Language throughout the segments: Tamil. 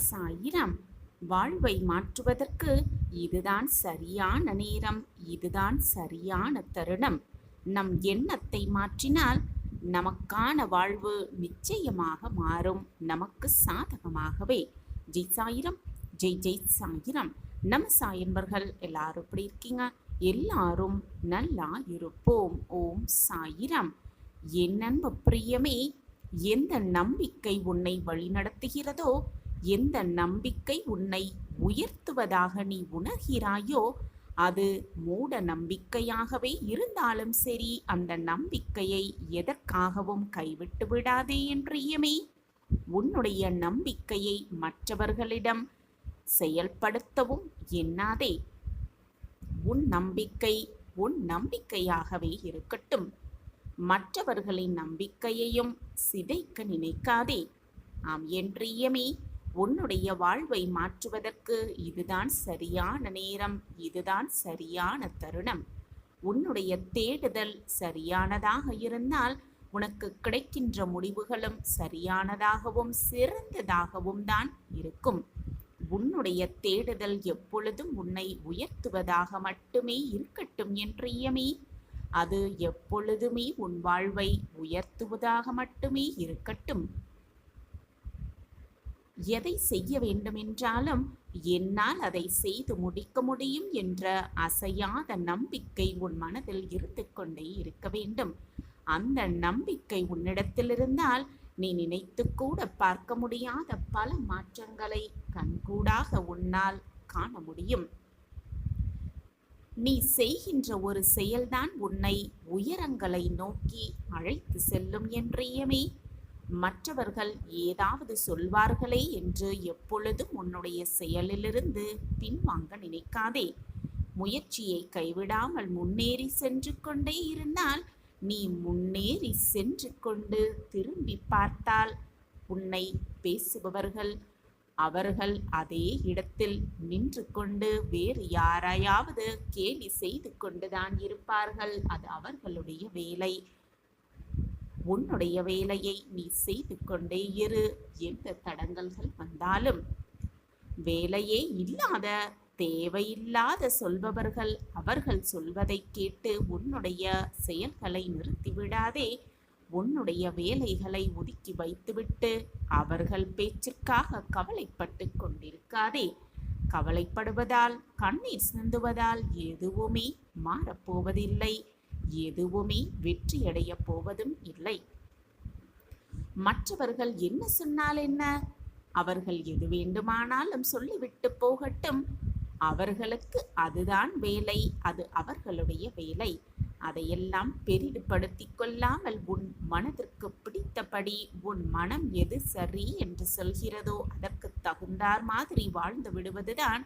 சாயிராம். வாழ்வை மாற்றுவதற்கு இதுதான் சரியான நேரம், இதுதான் சரியான தருணம். நம் எண்ணத்தை மாற்றினால் நமக்கான வாழ்வு நிச்சயமாக மாறும், நமக்கு சாதகமாகவே. ஜெய் சாயிரம், ஜெய் ஜெய் சாயிரம். நம்ம சாயன்பர்கள் எல்லாரும் எப்படி இருக்கீங்க? எல்லாரும் நல்லா இருப்போம். ஓம் சாயிரம். என் அன்பு பிரியமே, எந்த நம்பிக்கை உன்னை வழிநடத்துகிறதோ, எந்த நம்பிக்கை உன்னை உயர்த்துவதாக நீ உணர்கிறாயோ, அது மூட நம்பிக்கையாகவே இருந்தாலும் சரி, அந்த நம்பிக்கையை எதற்காகவும் கைவிட்டு விடாதே என் பிரியமே. உன்னுடைய நம்பிக்கையை மற்றவர்களிடம் செயல்படுத்தவும் எண்ணாதே. உன் நம்பிக்கை உன் நம்பிக்கையாகவே இருக்கட்டும். மற்றவர்களின் நம்பிக்கையையும் சிதைக்க நினைக்காதே. ஆம் என் பிரியமே, உன்னுடைய வாழ்வை மாற்றுவதற்கு இதுதான் சரியான நேரம், இதுதான் சரியான தருணம். உன்னுடைய தேடுதல் சரியானதாக இருந்தால் உனக்கு கிடைக்கின்ற முடிவுகளும் சரியானதாகவும் சிறந்ததாகவும் தான் இருக்கும். உன்னுடைய தேடுதல் எப்பொழுதும் உன்னை உயர்த்துவதாக மட்டுமே இருக்கட்டும் என் பிரியமே. அது எப்பொழுதுமே உன் வாழ்வை உயர்த்துவதாக மட்டுமே இருக்கட்டும். எதை செய்ய வேண்டுமென்றாலும் என்னால் அதை செய்து முடிக்க முடியும் என்ற அசையாத நம்பிக்கை உன் மனதில் இருந்து கொண்டே இருக்க வேண்டும். அந்த நம்பிக்கை உன்னிடத்தில் இருந்தால் நீ நினைத்து கூட பார்க்க முடியாத பல மாற்றங்களை கண்கூடாக உன்னால் காண முடியும். நீ செய்கின்ற ஒரு செயல்தான் உன்னை உயரங்களை நோக்கி அழைத்து செல்லும் என் பிரியமே. மற்றவர்கள் ஏதாவது சொல்வார்களே என்று எப்பொழுதும் உன்னுடைய செயலிலிருந்து பின்வாங்க நினைக்காதே. முயற்சியை கைவிடாமல் முன்னேறி சென்று கொண்டே இருந்தால் நீ முன்னேறி சென்று கொண்டு திரும்பி பார்த்தால் உன்னை பேசுபவர்கள் அவர்கள் அதே இடத்தில் நின்று கொண்டு வேறு யாரையாவது கேலி செய்து கொண்டுதான் இருப்பார்கள். அது அவர்களுடைய வேலை. உன்னுடைய வேலையை நீ செய்து கொண்டே இரு. எந்த தடங்கல்கள் வந்தாலும் வேலையே இல்லாத தேவையில்லாத சொல்பவர்கள் அவர்கள் சொல்வதை கேட்டு உன்னுடைய செயல்களை நிறுத்திவிடாதே. உன்னுடைய வேலைகளை ஒதுக்கி வைத்துவிட்டு அவர்கள் பேச்சுக்காக கவலைப்பட்டு கொண்டிருக்காதே. கவலைப்படுவதால் கண்ணீர் சிந்துவதால் எதுவுமே மாறப்போவதில்லை, எதுவுமே வெற்றியடைய போவதும் இல்லை. மற்றவர்கள் என்ன சொன்னால் என்ன? அவர்கள் எது வேண்டுமானாலும் சொல்லிவிட்டு போகட்டும். அவர்களுக்கு அதுதான் வேலை, அது அவர்களுடைய வேலை. அதையெல்லாம் பெரிதுபடுத்தி கொள்ளாமல் உன் மனதிற்கு பிடித்தபடி உன் மனம் எது சரி என்று சொல்கிறதோ அதற்கு தகுந்தார் மாதிரி வாழ்ந்து விடுவதுதான்,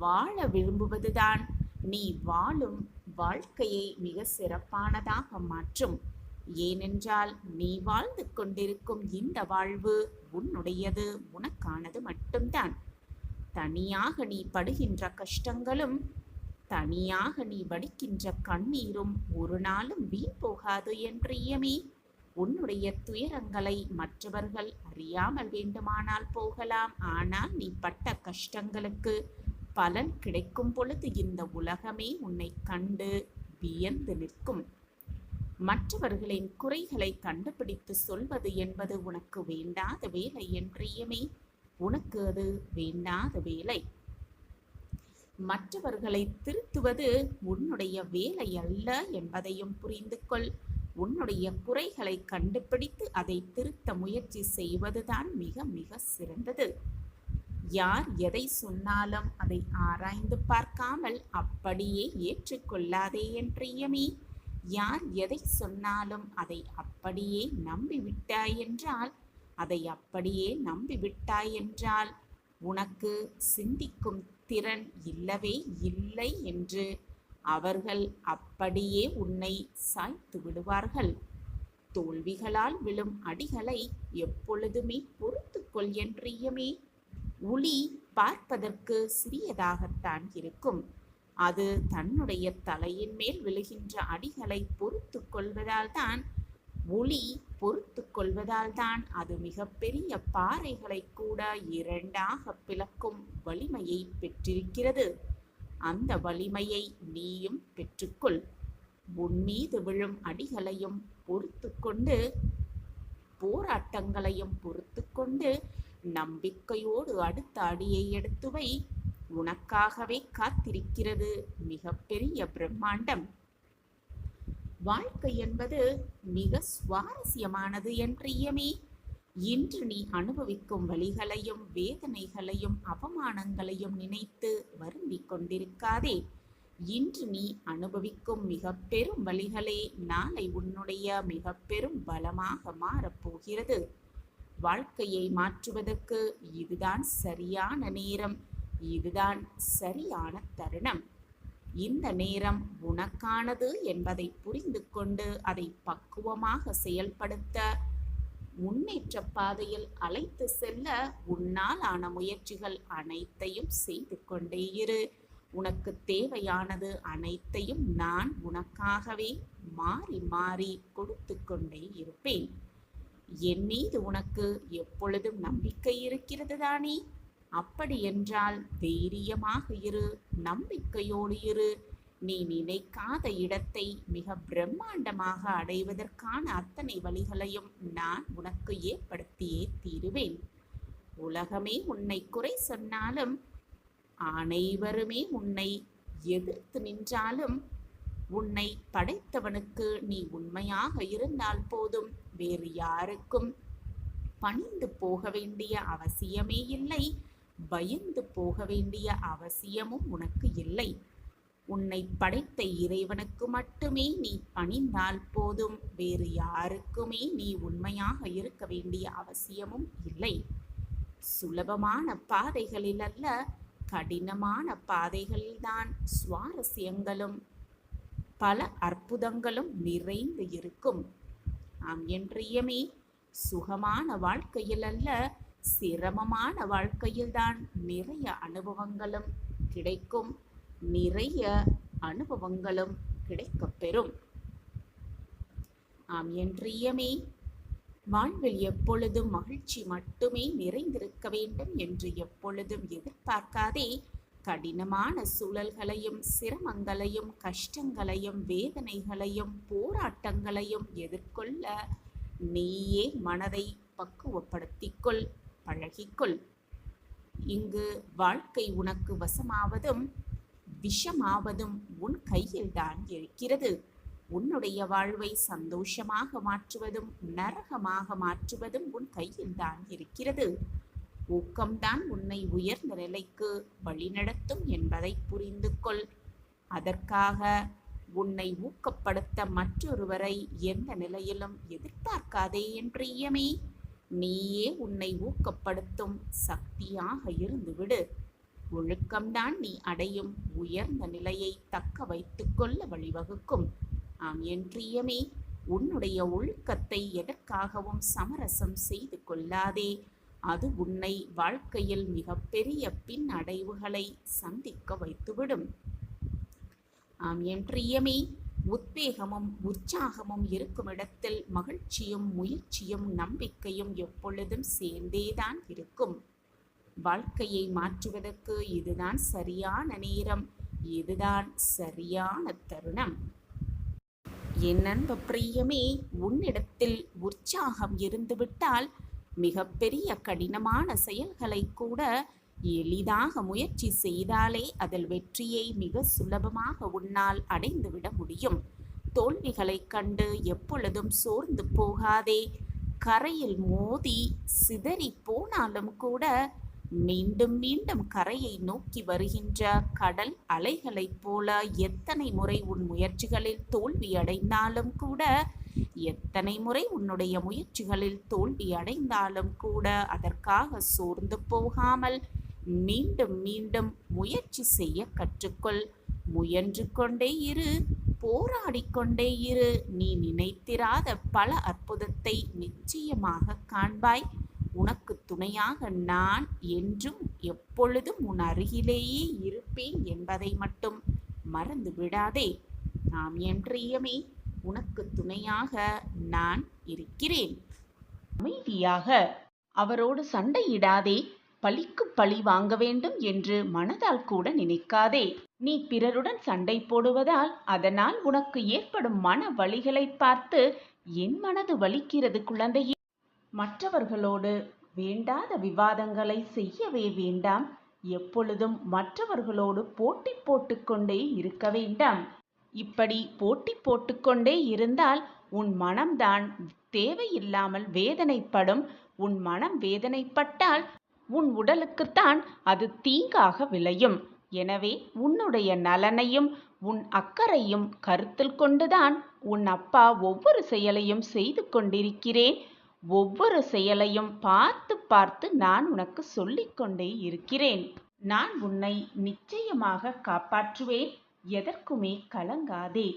வாழ விரும்புவதுதான் நீ வாழும் வாழ்க்கையை மிக சிறப்பானதாக மாற்றும். ஏனென்றால் நீ வாழ்ந்து கொண்டிருக்கும் இந்த வாழ்வு உன்னுடையது, உனக்கானது மட்டும்தான். தனியாக நீ படுகின்ற கஷ்டங்களும் தனியாக நீ வடிக்கின்ற கண்ணீரும் ஒரு நாளும் வீண் போகாது என் பிரியமே. உன்னுடைய துயரங்களை மற்றவர்கள் அறியாமல் வேண்டுமானால் போகலாம். ஆனால் நீ பட்ட கஷ்டங்களுக்கு பலன் கிடைக்கும் பொழுது இந்த உலகமே உன்னை கண்டு வியந்து நிற்கும். மற்றவர்களின் குறைகளை கண்டுபிடித்து சொல்வது என்பது உனக்கு வேண்டாத வேலை என் பிரியமே. உனக்கு அது வேண்டாத வேலை. மற்றவர்களை திருத்துவது உன்னுடைய வேலை அல்ல என்பதையும் புரிந்து கொள். உன்னுடைய குறைகளை கண்டுபிடித்து அதை திருத்த முயற்சி செய்வதுதான் மிக மிக சிறந்தது. யார் எதை சொன்னாலும் அதை ஆராய்ந்து பார்க்காமல் அப்படியே ஏற்றுக்கொள்ளாதே என் பிரியமே. யார் எதை சொன்னாலும் அதை அப்படியே நம்பிவிட்டாய் என்றால் உனக்கு சிந்திக்கும் திறன் இல்லவே இல்லை என்று அவர்கள் அப்படியே உன்னை சாய்த்து விடுவார்கள். தோல்விகளால் விழும் அடிகளை எப்பொழுதுமே பொறுத்துக்கொள் என் பிரியமே. உளி பார்ப்பதற்கு சிறியதாகத்தான் இருக்கும். அது தன்னுடைய தலையின் மேல் விழுகின்ற அடிகளை பொறுத்து கொள்வதால் தான் ஒளி பொறுத்து கொள்வதால் தான் அது மிகப்பெரிய பாறைகளை கூட இரண்டாக பிளக்கும் வலிமையை பெற்றிருக்கிறது. அந்த வலிமையை நீயும் பெற்றுக்கொள். உன் மீது விழும் அடிகளையும் பொறுத்து கொண்டு, போராட்டங்களையும் பொறுத்து கொண்டு நம்பிக்கையோடு அடுத்த அடியை எடுத்து வை. உனக்காகவே காத்திருக்கிறது மிகப்பெரிய பிரம்மாண்டம். வாழ்க்கை என்பது மிக சுவாரஸ்யமானது என் பிரியமே. இன்று நீ அனுபவிக்கும் வலிகளையும் வேதனைகளையும் அவமானங்களையும் நினைத்து வருந்திக் கொண்டிருக்காதே. இன்று நீ அனுபவிக்கும் மிக பெரும் வலிகளே நாளை உன்னுடைய மிக பெரும் பலமாக மாறப்போகிறது. வாழ்க்கையை மாற்றுவதற்கு இதுதான் சரியான நேரம், இதுதான் சரியான தருணம். இந்த நேரம் உனக்கானது என்பதை புரிந்து கொண்டு அதை பக்குவமாக செயல்படுத்த, முன்னேற்ற பாதையில் அழைத்து செல்ல உன்னால் ஆன முயற்சிகள் அனைத்தையும் செய்து கொண்டே இரு. உனக்கு தேவையானது அனைத்தையும் நான் உனக்காகவே மாறி மாறி கொடுத்து கொண்டே இருப்பேன். என் மீது உனக்கு எப்பொழுதும் நம்பிக்கை இருக்கிறது தானே? அப்படி என்றால் தைரியமாக இரு, நம்பிக்கையோடு இரு. நீ நினைக்காத இடத்தை மிக பிரம்மாண்டமாக அடைவதற்கான அத்தனை வழிகளையும் நான் உனக்கு ஏற்படுத்தியே தீருவேன். உலகமே உன்னை குறை சொன்னாலும், அனைவருமே உன்னை எதிர்த்து நின்றாலும், உன்னை படைத்தவனுக்கு நீ உண்மையாக இருந்தால் போதும். வேறு யாருக்கும் பணிந்து போக வேண்டிய அவசியமே இல்லை, பயந்து போக வேண்டிய அவசியமும் உனக்கு இல்லை. உன்னை படைத்த இறைவனுக்கு மட்டுமே நீ பணிந்தால் போதும். வேறு யாருக்குமே நீ உண்மையாக இருக்க வேண்டிய அவசியமும் இல்லை. சுலபமான பாதைகளில் அல்ல, கடினமான பாதைகளில்தான் சுவாரஸ்யங்களும் பல அற்புதங்களும் நிறைந்து இருக்கும். ஆம் என் பிரியமே, சுகமான வாழ்க்கையில் அல்ல, சிரமமான வாழ்க்கையில்தான் நிறைய அனுபவங்களும் கிடைக்கும், நிறைய அனுபவங்களும் கிடைக்கப்பெறும். ஆம் என் பிரியமே, வாழ்வில் எப்பொழுதும் மகிழ்ச்சி மட்டுமே நிறைந்திருக்க வேண்டும் என்று எப்பொழுதும் எதிர்பார்க்காதே. கடினமான சூழல்களையும் சிரமங்களையும் கஷ்டங்களையும் வேதனைகளையும் போராட்டங்களையும் எதிர்கொள்ள நீயே மனதை பக்குவப்படுத்திக்கொள், பழகிக்கொள். இங்கு வாழ்க்கை உனக்கு வசமாவதும் விஷமாவதும் உன் கையில்தான் இருக்கிறது. உன்னுடைய வாழ்வை சந்தோஷமாக மாற்றுவதும் நரகமாக மாற்றுவதும் உன் கையில்தான் இருக்கிறது. ஊக்கம்தான் உன்னை உயர்ந்த நிலைக்கு வழிநடத்தும் என்பதை புரிந்து கொள். அதற்காக உன்னை ஊக்கப்படுத்த மற்றொருவரை எந்த நிலையிலும் எதிர்பார்க்காதே என் பிரியமே. நீயே உன்னை ஊக்கப்படுத்தும் சக்தியாக இருந்துவிடு. ஒழுக்கம்தான் நீ அடையும் உயர்ந்த நிலையை தக்க வைத்துக் கொள்ள வழிவகுக்கும். ஆம் என் பிரியமே, உன்னுடைய ஒழுக்கத்தை எதற்காகவும் சமரசம் செய்து கொள்ளாதே. அது உன்னை வாழ்க்கையில் மிகப்பெரிய பின் அடைவுகளை சந்திக்க வைத்துவிடும். ஆம் என் பிரியமே, உத்வேகமும் உற்சாகமும் இருக்கும் இடத்தில் மகிழ்ச்சியும் முயற்சியும் நம்பிக்கையும் எப்பொழுதும் சேர்ந்தேதான் இருக்கும். வாழ்க்கையை மாற்றுவதற்கு இதுதான் சரியான நேரம், இதுதான் சரியான தருணம். என் அன்பு பிரியமே, உன்னிடத்தில் உற்சாகம் இருந்துவிட்டால் மிகப்பெரிய கடினமான செயல்களை கூட எளிதாக முயற்சி செய்தாலே அதில் வெற்றியை மிக சுலபமாக உன்னால் அடைந்துவிட முடியும். தோல்விகளை கண்டு எப்பொழுதும் சோர்ந்து போகாதே. கரையில் மோதி சிதறி போனாலும் கூட மீண்டும் மீண்டும் கரையை நோக்கி வருகின்ற கடல் அலைகளைப் போல எத்தனை முறை உன் முயற்சிகளில் தோல்வி அடைந்தாலும் கூட, எத்தனை முறை உன்னுடைய முயற்சிகளில் தோல்வி அடைந்தாலும் கூட அதற்காக சோர்ந்து போகாமல் மீண்டும் மீண்டும் முயற்சி செய்ய கற்றுக்கொள். முயன்று கொண்டே இரு, போராடிக்கொண்டே இரு. நீ நினைத்திராத பல அற்புதத்தை நிச்சயமாக காண்பாய். உனக்கு துணையாக நான் என்றும் எப்பொழுதும் உன் அருகிலேயே இருப்பேன் என்பதை மட்டும் மறந்து விடாதே. நாம் என் பிரியமே, உனக்கு துணையாக நான் இருக்கிறேன். அமைதியாக அவரோடு சண்டையிடாதே. பழிக்கு பழி வாங்க வேண்டும் என்று மனதால் கூட நினைக்காதே. நீ பிறருடன் சண்டை போடுவதால் அதனால் உனக்கு ஏற்படும் மன வலிகளை பார்த்து என் மனது வலிக்கிறது குழந்தையே. மற்றவர்களோடு வேண்டாத விவாதங்களை செய்யவே வேண்டாம். எப்பொழுதும் மற்றவர்களோடு போட்டி போட்டுக்கொண்டே இருக்க வேண்டாம். இப்படி போட்டி போட்டுக்கொண்டே இருந்தால் உன் மனம்தான் தேவையில்லாமல் வேதனைப்படும். உன் மனம் வேதனைப்பட்டால் உன் உடலுக்குத்தான் அது தீங்காக விளையும். எனவே உன்னுடைய நலனையும் உன் அக்கறையும் கருத்தில் கொண்டுதான் உன் அப்பா ஒவ்வொரு செயலையும் செய்து கொண்டிருக்கிறேன். ஒவ்வொரு செயலையும் பார்த்து பார்த்து நான் உனக்கு சொல்லிக்கொண்டே இருக்கிறேன். நான் உன்னை நிச்சயமாக காப்பாற்றுவேன். எதற்குமே கலங்காதே.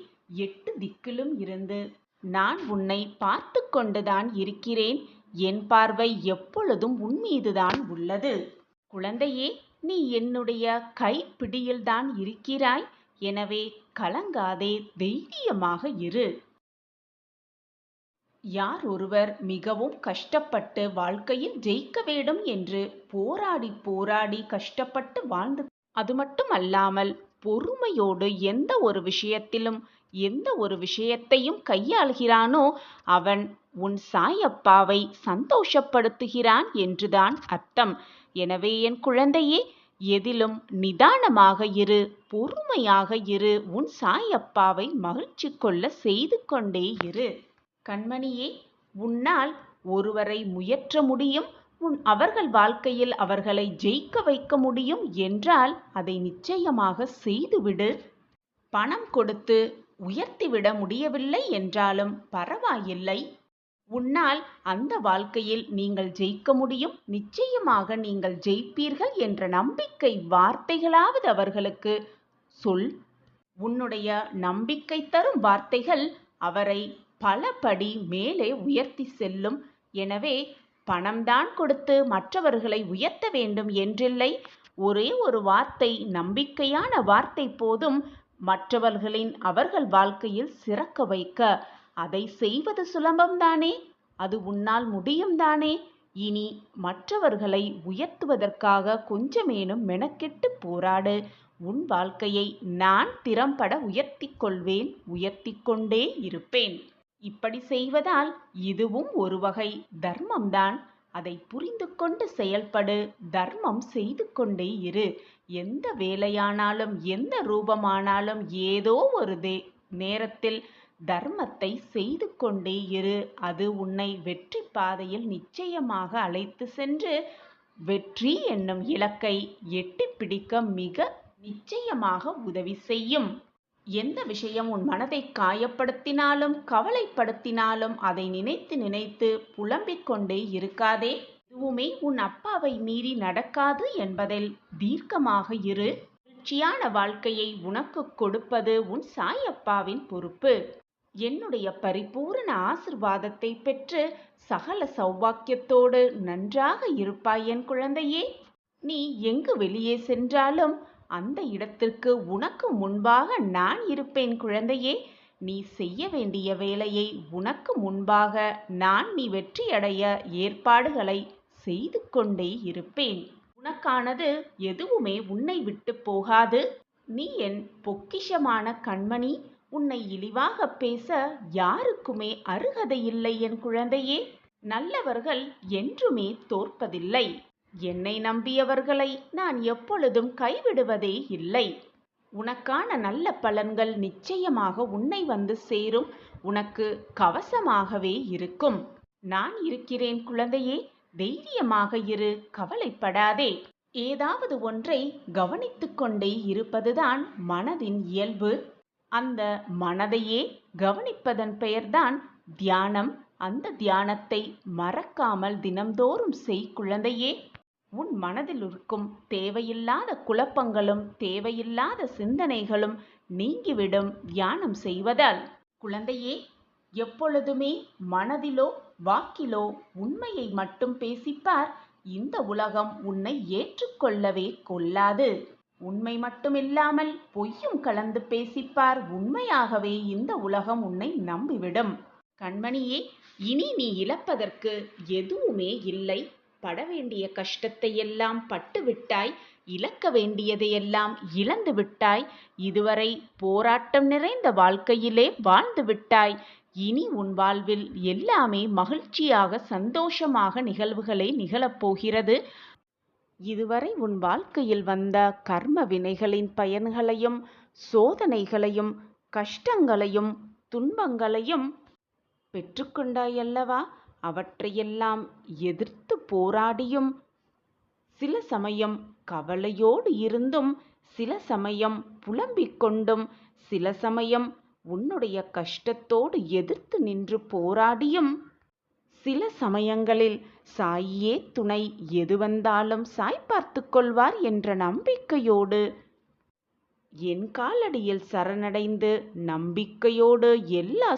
8 திக்கிலும் இருந்து நான் உன்னை பார்த்து கொண்டுதான் இருக்கிறேன். என் பார்வை எப்பொழுதும் உன் மீதுதான் உள்ளது. குழந்தையே, நீ என்னுடைய கைப்பிடியில்தான் இருக்கிறாய். எனவே கலங்காதே, தைரியமாக இரு. யார் ஒருவர் மிகவும் கஷ்டப்பட்டு வாழ்க்கையில் ஜெயிக்க வேண்டும் என்று போராடி போராடி கஷ்டப்பட்டு வாழ்ந்து, அது மட்டும் அல்லாமல் பொறுமையோடு எந்த ஒரு விஷயத்திலும் எந்த ஒரு விஷயத்தையும் கையாள்கிறானோ அவன் உன் சாயப்பாவை சந்தோஷப்படுத்துகிறான் என்றுதான் அர்த்தம். எனவே என் குழந்தையே, எதிலும் நிதானமாக இரு, பொறுமையாக இரு. உன் சாயப்பாவை மகிழ்ச்சி கொள்ள செய்து கொண்டே இரு. கண்மணியே, உன்னால் ஒருவரை முயற்ற முடியும், அவர்கள் வாழ்க்கையில் அவர்களை ஜெயிக்க வைக்க முடியும் என்றால் அதை நிச்சயமாக செய்துவிடு. பணம் கொடுத்து உயர்த்திவிட முடியவில்லை என்றாலும் பரவாயில்லை. உன்னால் அந்த வாழ்க்கையில் நீங்கள் ஜெயிக்க முடியும், நிச்சயமாக நீங்கள் ஜெயிப்பீர்கள் என்ற நம்பிக்கை வார்த்தைகளாவது அவர்களுக்கு சொல். உன்னுடைய நம்பிக்கை தரும் வார்த்தைகள் அவரை பல படி மேலே உயர்த்தி செல்லும். எனவே பணம்தான் கொடுத்து மற்றவர்களை உயர்த்த வேண்டும் என்றில்லை. ஒரே ஒரு வார்த்தை, நம்பிக்கையான வார்த்தை போதும் மற்றவர்களின் அவர்கள் வாழ்க்கையில் சிறக்க வைக்க. அதை செய்வது சுலபம்தானே? அது உன்னால் முடியும் தானே? இனி மற்றவர்களை உயர்த்துவதற்காக கொஞ்சமேனும் மெனக்கெட்டு போராடு. உன் வாழ்க்கையை நான் திறம்பட உயர்த்தி கொள்வேன், உயர்த்தி கொண்டே இருப்பேன். இப்படி செய்வதால் இதுவும் ஒரு வகை தர்மம்தான். அதை புரிந்து கொண்டு செயல்படு. தர்மம் செய்து கொண்டே இரு. எந்த வேலையானாலும் எந்த ரூபமானாலும் ஏதோ ஒரு நேரத்தில் தர்மத்தை செய்து கொண்டே இரு. அது உன்னை வெற்றி பாதையில் நிச்சயமாக அழைத்து சென்று வெற்றி என்னும் இலக்கை எட்டி பிடிக்க மிக நிச்சயமாக உதவி செய்யும். எந்த விஷயம் உன் மனதை காயப்படுத்தினாலும் கவலைப்படுத்தினாலும் அதை நினைத்து நினைத்து புலம்பிக் கொண்டே இருக்காதே. எதுவுமே உன் அப்பாவை மீறி நடக்காது என்பதில் தீர்க்கமாக இரு. மகிழ்ச்சியான வாழ்க்கையை உனக்கு கொடுப்பது உன் சாயப்பாவின் பொறுப்பு. என்னுடைய பரிபூரண ஆசிர்வாதத்தை பெற்று சகல சௌபாக்கியத்தோடு நன்றாக இருப்பாய் என் குழந்தையே. நீ எங்கு வெளியே சென்றாலும் அந்த இடத்திற்கு உனக்கு முன்பாக நான் இருப்பேன் குழந்தையே. நீ செய்ய வேண்டிய வேலையை உனக்கு முன்பாக நீ வெற்றியடைய ஏற்பாடுகளை செய்து கொண்டே இருப்பேன். உனக்கானது எதுவுமே உன்னை விட்டு போகாது. நீ என் பொக்கிஷமான கண்மணி. உன்னை இழிவாக பேச யாருக்குமே அருகதையில்லை என் குழந்தையே. நல்லவர்கள் என்றுமே தோற்பதில்லை. என்னை நம்பியவர்களை நான் எப்பொழுதும் கைவிடுவதே இல்லை. உனக்கான நல்ல பலன்கள் நிச்சயமாக உன்னை வந்து சேரும். உனக்கு கவசமாகவே இருக்கும். நான் இருக்கிறேன் குழந்தையே. தைரியமாக இரு, கவலைப்படாதே. ஏதாவது ஒன்றை கவனித்து கொண்டே இருப்பதுதான் மனதின் இயல்பு. அந்த மனதையே கவனிப்பதன் பெயர்தான் தியானம். அந்த தியானத்தை மறக்காமல் தினம்தோறும் செய் குழந்தையே. உன் மனதில் இருக்கும் தேவையில்லாத குழப்பங்களும் தேவையில்லாத சிந்தனைகளும் நீங்கிவிடும் தியானம் செய்வதால். குழந்தையே, எப்பொழுதுமே மனதிலோ வாக்கிலோ உண்மையை மட்டும் பேசிப்பார். இந்த உலகம் உன்னை ஏற்றுக்கொள்ளவே கொள்ளாது. உண்மை மட்டுமில்லாமல் பொய்யும் கலந்து பேசிப்பார். உண்மையாகவே இந்த உலகம் உன்னை நம்பிவிடும். கண்மணியே, இனி நீ இழப்பதற்கு எதுவுமே இல்லை. பட வேண்டிய கஷ்டத்தை எல்லாம் பட்டு விட்டாய். இழக்க வேண்டியதையெல்லாம் இழந்து விட்டாய். இதுவரை போராட்டம் நிறைந்த வாழ்க்கையிலே வாழ்ந்து விட்டாய். இனி உன் வாழ்வில் எல்லாமே மகிழ்ச்சியாக சந்தோஷமாக நிகழ்வுகளே நிகழப்போகிறது. இதுவரை உன் வாழ்க்கையில் வந்த கர்ம வினைகளின் பயன்களையும் சோதனைகளையும் கஷ்டங்களையும் துன்பங்களையும் பெற்றுக்கொண்டாயல்லவா? அவற்றையெல்லாம் எதிர்த்து போராடியும், சில சமயம் கவலையோடு இருந்தும், சில சமயம் புலம்பிக் கொண்டும், சில சமயம் உன்னுடைய கஷ்டத்தோடு எதிர்த்து நின்று போராடியும், சில சமயங்களில் சாயே துணை, எது வந்தாலும் சாய் பார்த்து கொள்வார் என்ற நம்பிக்கையோடு என் காலடியில் சரணடைந்து நம்பிக்கையோடு எல்லா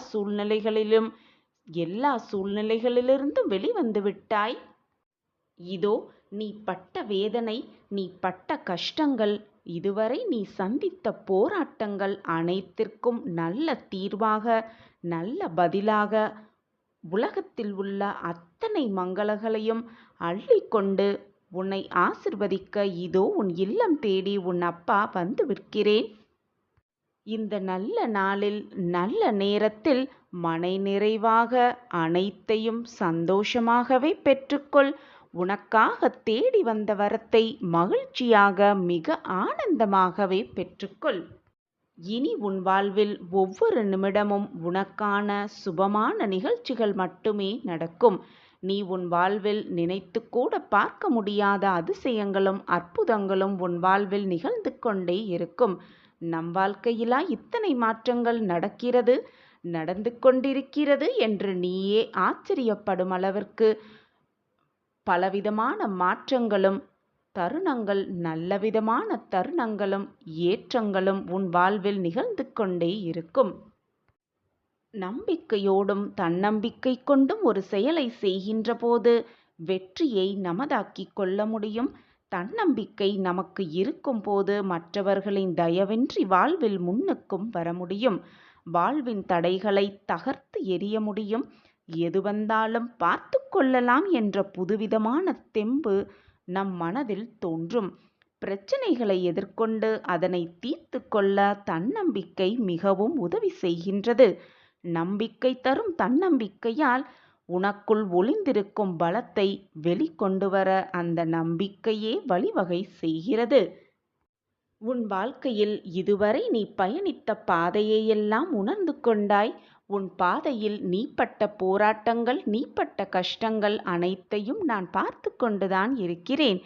சூழ்நிலைகளிலிருந்தும் வெளிவந்து விட்டாய். இதோ நீ பட்ட வேதனை, நீ பட்ட கஷ்டங்கள், இதுவரை நீ சந்தித்த போராட்டங்கள் அனைத்திற்கும் நல்ல தீர்வாக, நல்ல பதிலாக உலகத்தில் உள்ள அத்தனை மங்களங்களையும் அள்ளிக்கொண்டு உன்னை ஆசிர்வதிக்க இதோ உன் இல்லம் தேடி உன் அப்பா வந்து விற்கிறேன். இந்த நல்ல நாளில் நல்ல நேரத்தில் மனை நிறைவாக அனைத்தையும் சந்தோஷமாகவே பெற்றுக்கொள். உனக்காக தேடி வந்த வரத்தை மகிழ்ச்சியாக மிக ஆனந்தமாகவே பெற்றுக்கொள். இனி உன் வாழ்வில் ஒவ்வொரு நிமிடமும் உனக்கான சுபமான நிகழ்ச்சிகள் மட்டுமே நடக்கும். நீ உன் வாழ்வில் நினைத்து கூட பார்க்க முடியாத அதிசயங்களும் அற்புதங்களும் உன் வாழ்வில் நிகழ்ந்து கொண்டே இருக்கும். நம் வாழ்க்கையிலா இத்தனை மாற்றங்கள் நடந்து கொண்டிருக்கிறது என்று நீயே ஆச்சரியப்படும் அளவிற்கு பலவிதமான மாற்றங்களும் தருணங்கள், நல்லவிதமான தருணங்களும் ஏற்றங்களும் உன் வாழ்வில் நிகழ்ந்து கொண்டே இருக்கும். நம்பிக்கையோடும் தன்னம்பிக்கை கொண்டும் ஒரு செயலை செய்கின்ற போது வெற்றியை நமதாக்கிக் கொள்ள முடியும். தன்னம்பிக்கை நமக்கு இருக்கும் போது மற்றவர்களின் தயவின்றி வாழ்வில் முன்னுக்கும் வர முடியும். வாழ்வின் தடைகளை தகர்த்து எறிய முடியும். எது வந்தாலும் பார்த்து கொள்ளலாம் என்ற புதுவிதமான தெம்பு நம் மனதில் தோன்றும். பிரச்சனைகளை எதிர்கொண்டு அதனை தீர்த்து கொள்ள தன்னம்பிக்கை மிகவும் உதவி செய்கின்றது. நம்பிக்கை தரும் தன்னம்பிக்கையால் உனக்குள் ஒளிந்திருக்கும் பலத்தை வெளிக்கொண்டு வர அந்த நம்பிக்கையே வழிவகை செய்கிறது. உன் வாழ்க்கையில் இதுவரை நீ பயணித்த பாதையெல்லாம் உணர்ந்து கொண்டாய். உன் பாதையில் நீ பட்ட போராட்டங்கள், நீ பட்ட கஷ்டங்கள் அனைத்தையும் நான் பார்த்து கொண்டுதான் இருக்கிறேன்.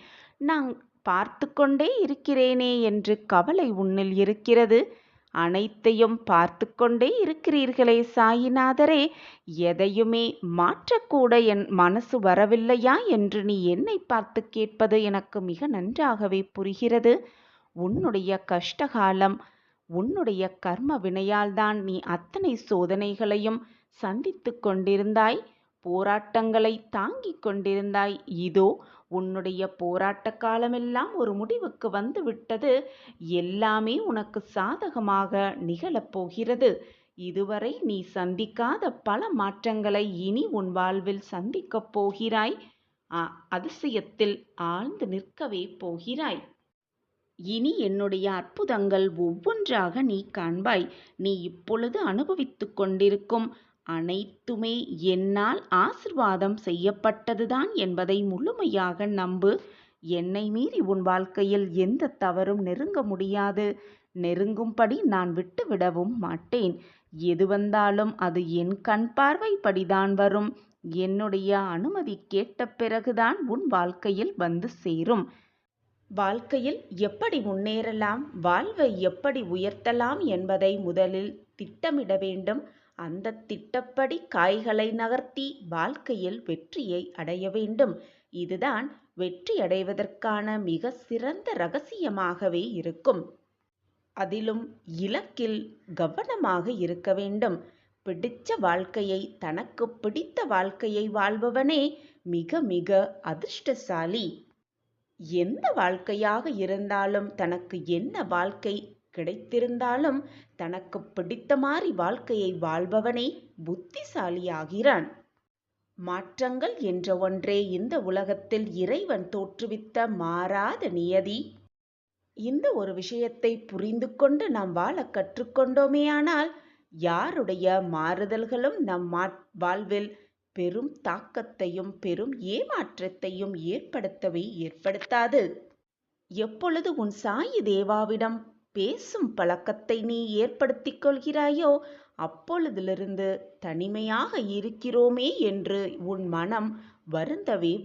நான் பார்த்து கொண்டே இருக்கிறேனே என்று கவலை உன்னில் இருக்கிறது. அனைத்தையும் பார்த்து கொண்டே இருக்கிறீர்களே சாயிநாதரே, எதையுமே மாற்றக்கூட என் மனசு வரவில்லையா என்று நீ என்னை பார்த்து கேட்பது எனக்கு மிக நன்றாகவே புரிகிறது. உன்னுடைய கஷ்டகாலம், உன்னுடைய கர்ம வினையால்தான் நீ அத்தனை சோதனைகளையும் சந்தித்து கொண்டிருந்தாய், போராட்டங்களை தாங்கிக் கொண்டிருந்தாய். இதோ உன்னுடைய போராட்ட காலமெல்லாம் ஒரு முடிவுக்கு வந்து விட்டது. எல்லாமே உனக்கு சாதகமாக நிகழப்போகிறது. இதுவரை நீ சந்திக்காத பல மாற்றங்களை இனி உன் வாழ்வில் சந்திக்கப் போகிறாய். அதிசயத்தில் ஆழ்ந்து நிற்கவே போகிறாய். இனி என்னுடைய அற்புதங்கள் ஒவ்வொன்றாக நீ காண்பாய். நீ இப்பொழுது அனுபவித்து கொண்டிருக்கும் அனைத்துமே என்னால் ஆசிர்வாதம் செய்யப்பட்டதுதான் என்பதை முழுமையாக நம்பு. என்னை மீறி உன் வாழ்க்கையில் எந்த தவறும் நெருங்க முடியாது. நெருங்கும்படி நான் விட்டுவிடவும் மாட்டேன். எது வந்தாலும் அது என் கண் பார்வைப்படிதான் வரும். என்னுடைய அனுமதி கேட்ட பிறகுதான் உன் வாழ்க்கையில் வந்து சேரும். வாழ்க்கையில் எப்படி முன்னேறலாம், வாழ்வை எப்படி உயர்த்தலாம் என்பதை முதலில் திட்டமிட வேண்டும். அந்த திட்டப்படி காய்களை நகர்த்தி வாழ்க்கையில் வெற்றியை அடைய வேண்டும். இதுதான் வெற்றி அடைவதற்கான மிக சிறந்த ரகசியமாகவே இருக்கும். அதிலும் இலக்கில் கவனமாக இருக்க வேண்டும். பிடிச்ச வாழ்க்கையை, தனக்கு பிடித்த வாழ்க்கையை வாழ்பவனே மிக மிக அதிர்ஷ்டசாலி. எந்த வாழ்க்கையாக இருந்தாலும், தனக்கு என்ன வாழ்க்கை கிடைத்திருந்தாலும், தனக்கு பிடித்த மாதிரி வாழ்க்கையை வாழ்பவனே புத்திசாலியாகிறான். மாற்றங்கள் என்ற ஒன்றே இந்த உலகத்தில் இறைவன் தோற்றுவித்த மாறாத நியதி. இந்த ஒரு விஷயத்தை புரிந்து கொண்டு நாம் வாழ கற்றுக்கொண்டோமேயானால், யாருடைய மாறுதல்களும் நம் வாழ்வில் பெரும் தாக்கத்தையும் பெரும் ஏமாற்றத்தையும் ஏற்படுத்தாது. எப்பொழுது உன் சாயி தேவாவிடம் பேசும் பழக்கத்தை நீ ஏற்படுத்திக் கொள்கிறாயோ, அப்பொழுதிலிருந்து தனிமையாக இருக்கிறோமே என்று உன் மனம்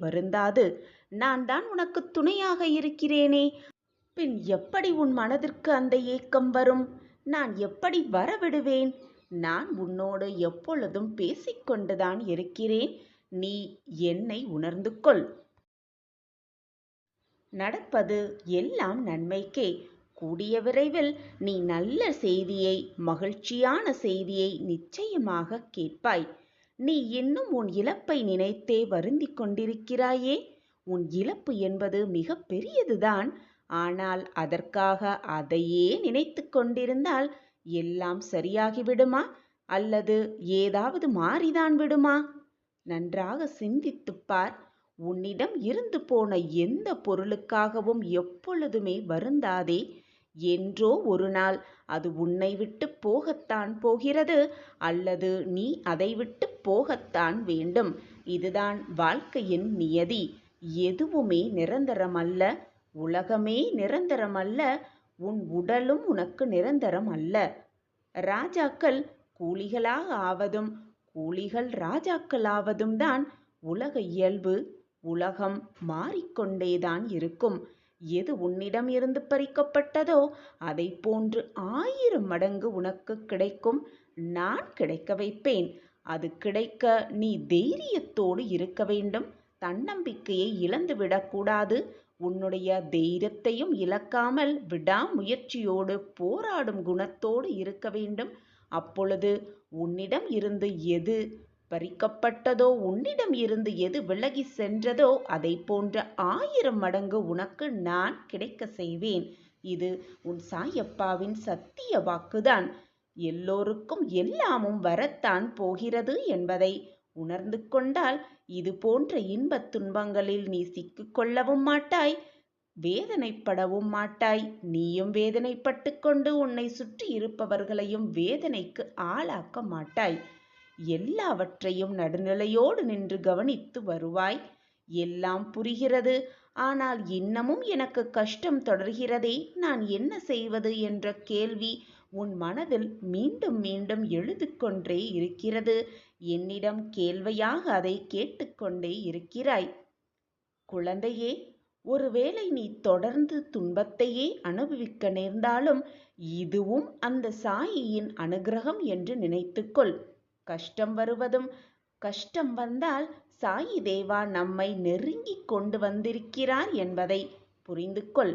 வருந்தாது. நான் தான் உனக்கு துணையாக இருக்கிறேனே, பின் எப்படி உன் மனதிற்கு அந்த ஏக்கம் வரும்? நான் எப்படி வரவிடுவேன்? நான் உன்னோடு எப்பொழுதும் பேசிக்கொண்டுதான் இருக்கிறேன். நீ என்னை உணர்ந்து கொள். நடப்பது எல்லாம் நன்மைக்கே. கூடிய விரைவில் நீ நல்ல செய்தியை, மகிழ்ச்சியான செய்தியை நிச்சயமாக கேட்பாய். நீ இன்னும் உன் இழப்பை நினைத்தே வருந்திக் கொண்டிருக்கிறாயே. உன் இழப்பு என்பது மிக பெரியதுதான். ஆனால் அதற்காக அதையே நினைத்து கொண்டிருந்தால் எல்லாம் சரியாகிவிடுமா? அல்லது ஏதாவது மாறிதான் விடுமா? நன்றாக சிந்தித்துப் பார். உன்னிடம் இருந்து போன எந்த பொருளுக்காகவும் எப்பொழுதுமே வருந்தாதே. என்றோ ஒரு நாள் அது உன்னை விட்டு போகத்தான் போகிறது, அல்லது நீ அதை விட்டு போகத்தான் வேண்டும். இதுதான் வாழ்க்கையின் நியதி. எதுவுமே நிரந்தரமல்ல. உலகமே நிரந்தரமல்ல. உன் உடலும் உனக்கு நிரந்தரம் அல்ல. ராஜாக்கள் கூலிகளாக ஆவதும் கூலிகள் ராஜாக்கள் ஆவதும் தான் உலக இயல்பு. உலகம் மாறிக்கொண்டேதான் இருக்கும். எது உன்னிடம் இருந்து பறிக்கப்பட்டதோ அதை போன்று 1000 மடங்கு உனக்கு கிடைக்கும். நான் கிடைக்க வைப்பேன். அது கிடைக்க நீ தைரியத்தோடு இருக்க வேண்டும். தன்னம்பிக்கையை இழந்துவிடக்கூடாது. உன்னுடைய தைரியத்தையும் இழக்காமல் விடாமுயற்சியோடு போராடும் குணத்தோடு இருக்க வேண்டும். அப்பொழுது உன்னிடம் இருந்து எது பறிக்கப்பட்டதோ, உன்னிடம் இருந்து எது விலகி சென்றதோ அதை போன்ற 1000 மடங்கு உனக்கு நான் கிடைக்க செய்வேன். இது உன் சாயப்பாவின் சத்திய வாக்குதான். எல்லோருக்கும் எல்லாமும் வரத்தான் போகிறது என்பதை உணர்ந்து கொண்டால் இது போன்ற இன்பத் துன்பங்களில் நீ சிக்கிக்கொள்ளவும் மாட்டாய், வேதனைப்படவும் மாட்டாய். நீயும் வேதனைப்பட்டு கொண்டு உன்னை சுற்றி இருப்பவர்களையும் வேதனைக்கு ஆளாக்க மாட்டாய். எல்லாவற்றையும் நடுநிலையோடு நின்று கவனித்து வருவாய். எல்லாம் புரிகிறது. ஆனால் இன்னமும் எனக்கு கஷ்டம் தொடர்கிறதே, நான் என்ன செய்வது என்ற கேள்வி உன் மனதில் மீண்டும் மீண்டும் எழுதிக்கொண்டே இருக்கிறது. என்னிடம் கேள்வியாக அதை கேட்டுக்கொண்டே இருக்கிறாய். குழந்தையே, ஒருவேளை நீ தொடர்ந்து துன்பத்தையே அனுபவிக்க நேர்ந்தாலும் இதுவும் அந்த சாயியின் அனுகிரகம் என்று நினைத்துக்கொள். கஷ்டம் வருவதும், கஷ்டம் வந்தால் சாயி தேவா நம்மை நெருங்கி கொண்டு வந்திருக்கிறார் என்பதை புரிந்து கொள்.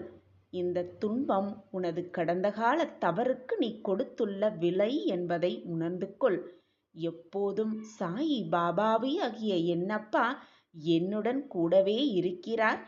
இந்த துன்பம் உனது கடந்த கால தவறுக்கு நீ கொடுத்துள்ள விலை என்பதை உணர்ந்து கொள். எப்போதும் சாயி பாபாவே ஆகிய என்னப்பா என்னுடன் கூடவே இருக்கிறார்.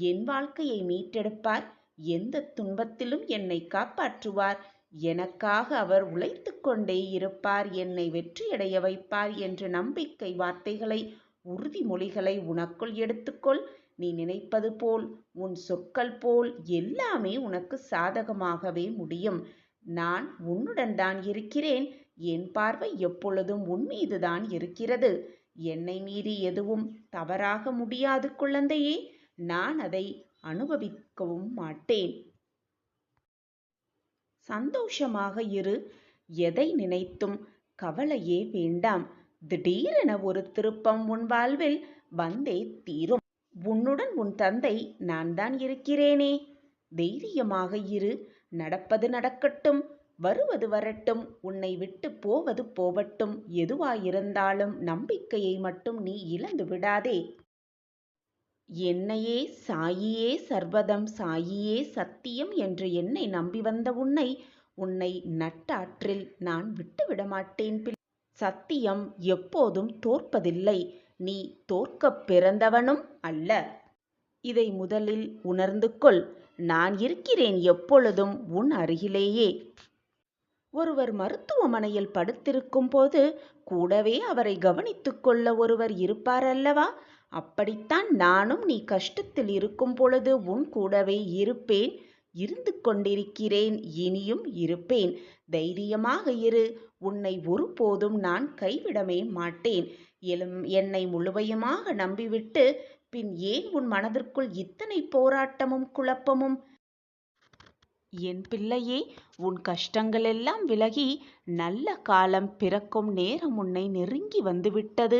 என் வாழ்க்கையை மீட்டெடுப்பார். எந்த துன்பத்திலும் என்னை காப்பாற்றுவார். எனக்காக அவர் உழைத்து கொண்டே இருப்பார். என்னை வெற்றியடைய வைப்பார் என்ற நம்பிக்கை வார்த்தைகளை, உறுதிமொழிகளை உனக்குள் எடுத்துக்கொள். நீ நினைப்பது போல், உன் சொற்கள் போல் எல்லாமே உனக்கு சாதகமாகவே முடியும். நான் உன்னுடன் தான் இருக்கிறேன். என் பார்வை எப்பொழுதும் உன் மீதுதான் இருக்கிறது. என்னை மீறி எதுவும் தவறாக முடியாது குழந்தையே. நான் அதை அனுபவிக்கவும் மாட்டேன். சந்தோஷமாக இரு. எதை நினைத்தும் கவலையே வேண்டாம். திடீரென ஒரு திருப்பம் உன் வாழ்வில் வந்தே தீரும். உன்னுடன் உன் தந்தை நான் தான் இருக்கிறேனே. தைரியமாக இரு. நடப்பது நடக்கட்டும், வருவது வரட்டும், உன்னை விட்டு போவது போகட்டும். எதுவாயிருந்தாலும் நம்பிக்கையை மட்டும் நீ இழந்து விடாதே. என்னையே சாயியே சர்வதம், சாயியே சத்தியம் என்று என்னை நம்பி வந்த உன்னை நட்டாற்றில் நான் விட்டுவிட மாட்டேன். சத்தியம் எப்போதும் தோற்பதில்லை. நீ தோற்கப் பிறந்தவனும் அல்ல. இதை முதலில் உணர்ந்து கொள். நான் இருக்கிறேன் எப்பொழுதும் உன் அருகிலேயே. ஒருவர் மருத்துவமனையில் படுத்திருக்கும் போது கூடவே அவரை கவனித்துக் கொள்ள ஒருவர் இருப்பார் அல்லவா? அப்படித்தான் நானும் நீ கஷ்டத்தில் இருக்கும் பொழுது உன் கூடவே இருப்பேன், இருந்து கொண்டிருக்கிறேன், இனியும் இருப்பேன். தைரியமாக இரு. உன்னை ஒருபோதும் நான் கைவிடவே மாட்டேன். என்னை முழுமையுமாக நம்பிவிட்டு பின் ஏன் உன் மனதிற்குள் இத்தனை போராட்டமும் குழப்பமும்? என் பிள்ளையே, உன் கஷ்டங்களெல்லாம் விலகி நல்ல காலம் பிறக்கும் நேரம் உன்னை நெருங்கி வந்துவிட்டது.